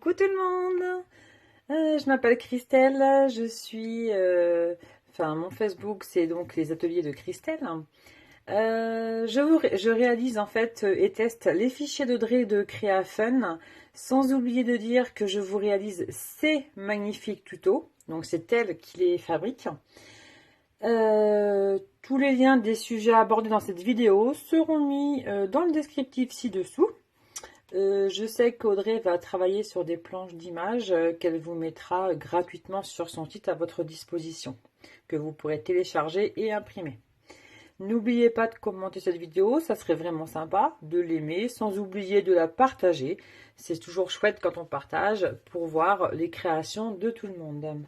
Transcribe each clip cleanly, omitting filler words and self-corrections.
Coucou tout le monde, je m'appelle Christelle, je suis, mon Facebook c'est donc les ateliers de Christelle. Je réalise en fait et teste les fichiers d'Audrey de Créafun, sans oublier de dire que je vous réalise ces magnifiques tutos, donc c'est elle qui les fabrique. Tous les liens des sujets abordés dans cette vidéo seront mis dans le descriptif ci-dessous. Je sais qu'Audrey va travailler sur des planches d'images qu'elle vous mettra gratuitement sur son site à votre disposition, que vous pourrez télécharger et imprimer. N'oubliez pas de commenter cette vidéo, ça serait vraiment sympa, de l'aimer, sans oublier de la partager. C'est toujours chouette quand on partage pour voir les créations de tout le monde.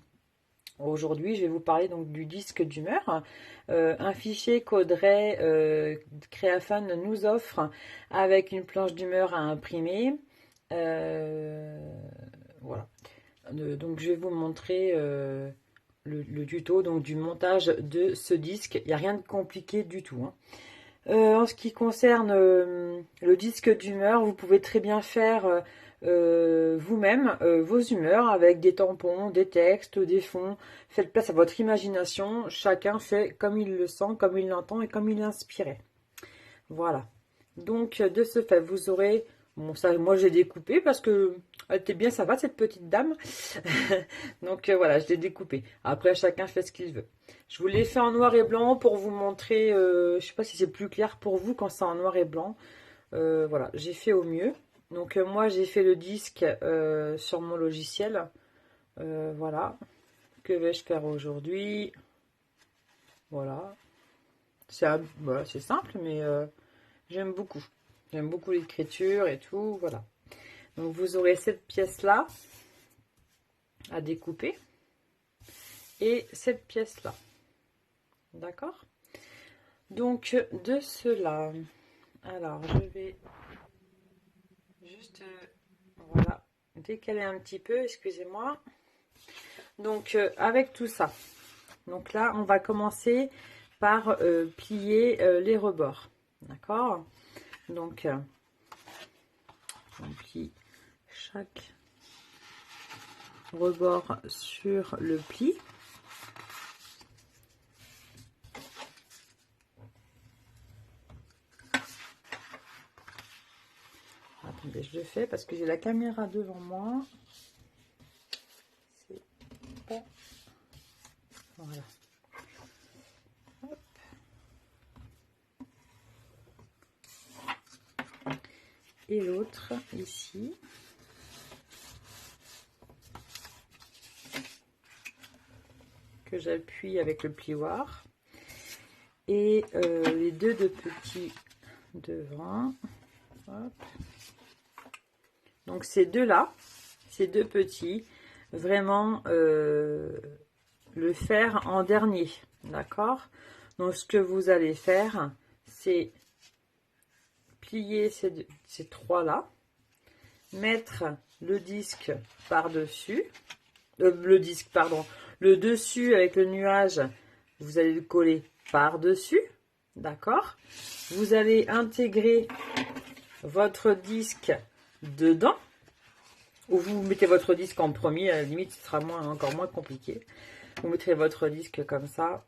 Aujourd'hui, je vais vous parler donc du disque d'humeur, un fichier qu'Audrey Créafun nous offre avec une planche d'humeur à imprimer. Voilà. Donc, je vais vous montrer le tuto donc, du montage de ce disque. Il n'y a rien de compliqué du tout, hein. En ce qui concerne le disque d'humeur, vous pouvez très bien faire vous-même vos humeurs avec des tampons, des textes, des fonds. Faites place à votre imagination. Chacun fait comme il le sent, comme il l'entend et comme il est inspiré. Voilà. Donc de ce fait, vous aurez... Bon, ça, moi j'ai découpé parce que elle était bien sympa cette petite dame. Donc voilà, je l'ai découpé. Après, chacun fait ce qu'il veut. Je vous l'ai fait en noir et blanc pour vous montrer. Je sais pas si c'est plus clair pour vous quand c'est en noir et blanc. Voilà, j'ai fait au mieux. Donc moi j'ai fait le disque sur mon logiciel. Voilà. Que vais-je faire aujourd'hui? Voilà. Voilà, c'est simple, mais j'aime beaucoup. J'aime beaucoup l'écriture et tout, voilà. Donc vous aurez cette pièce-là à découper et cette pièce-là. D'accord? Donc de cela, alors je vais juste voilà, décaler un petit peu, excusez-moi. Donc avec tout ça, donc là on va commencer par plier les rebords. D'accord? Donc, on plie chaque rebord sur le pli. Attendez, je le fais parce que j'ai la caméra devant moi. C'est pas... Voilà. Hop. Et l'autre ici. Que j'appuie avec le plioir. Et les deux de petits devant. Hop. Donc ces deux-là, ces deux petits, vraiment le faire en dernier, d'accord? Donc ce que vous allez faire, c'est plier ces trois-là, mettre le disque par-dessus, le dessus avec le nuage, vous allez le coller par-dessus, d'accord? Vous allez intégrer votre disque dedans, ou vous mettez votre disque en premier, à la limite ce sera encore moins compliqué. Vous mettrez votre disque comme ça,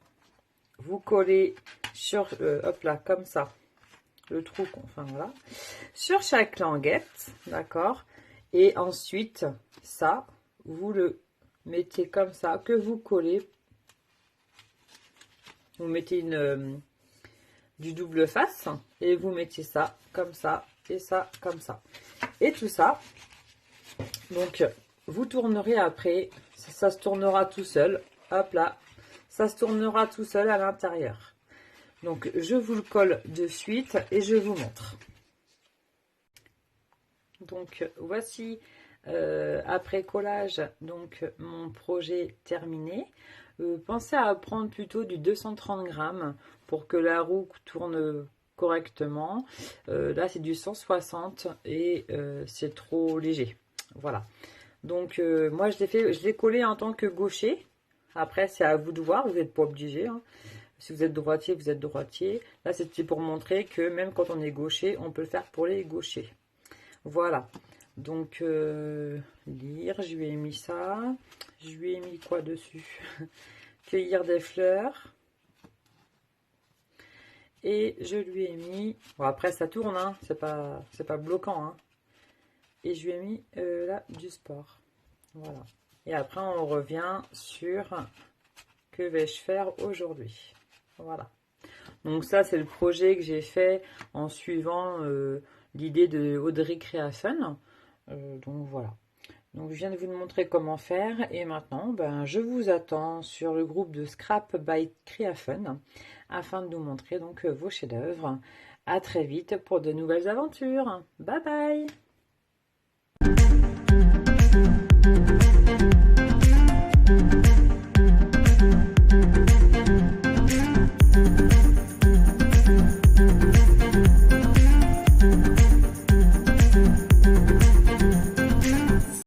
vous collez sur, hop là, comme ça, le trou, enfin voilà, sur chaque languette, d'accord, et ensuite ça, vous le mettez comme ça, que vous collez, vous mettez du double face, et vous mettez ça, comme ça, et ça, comme ça, et tout ça. Donc, vous tournerez après, ça se tournera tout seul, hop là, ça se tournera tout seul à l'intérieur. Donc, je vous le colle de suite et je vous montre. Donc, voici, après collage, donc mon projet terminé. Pensez à prendre plutôt du 230 grammes pour que la roue tourne correctement. Là, c'est du 160 et c'est trop léger. Voilà. Donc, moi, je l'ai collé en tant que gaucher. Après, c'est à vous de voir, vous n'êtes pas obligé, hein. Si vous êtes droitier, vous êtes droitier. Là, c'était pour montrer que même quand on est gaucher, on peut le faire pour les gauchers. Voilà. Donc, lire, je lui ai mis ça. Je lui ai mis quoi dessus? Cueillir des fleurs. Et je lui ai mis... Bon, après, ça tourne, hein, c'est pas bloquant. Hein. Et je lui ai mis là, du sport. Voilà. Et après, on revient sur que vais-je faire aujourd'hui. Voilà. Donc ça, c'est le projet que j'ai fait en suivant l'idée de Audrey Créafun. Donc voilà. Donc je viens de vous montrer comment faire et maintenant ben, je vous attends sur le groupe de Scrap by Créafun afin de nous montrer donc vos chefs-d'œuvre. À très vite pour de nouvelles aventures. Bye bye.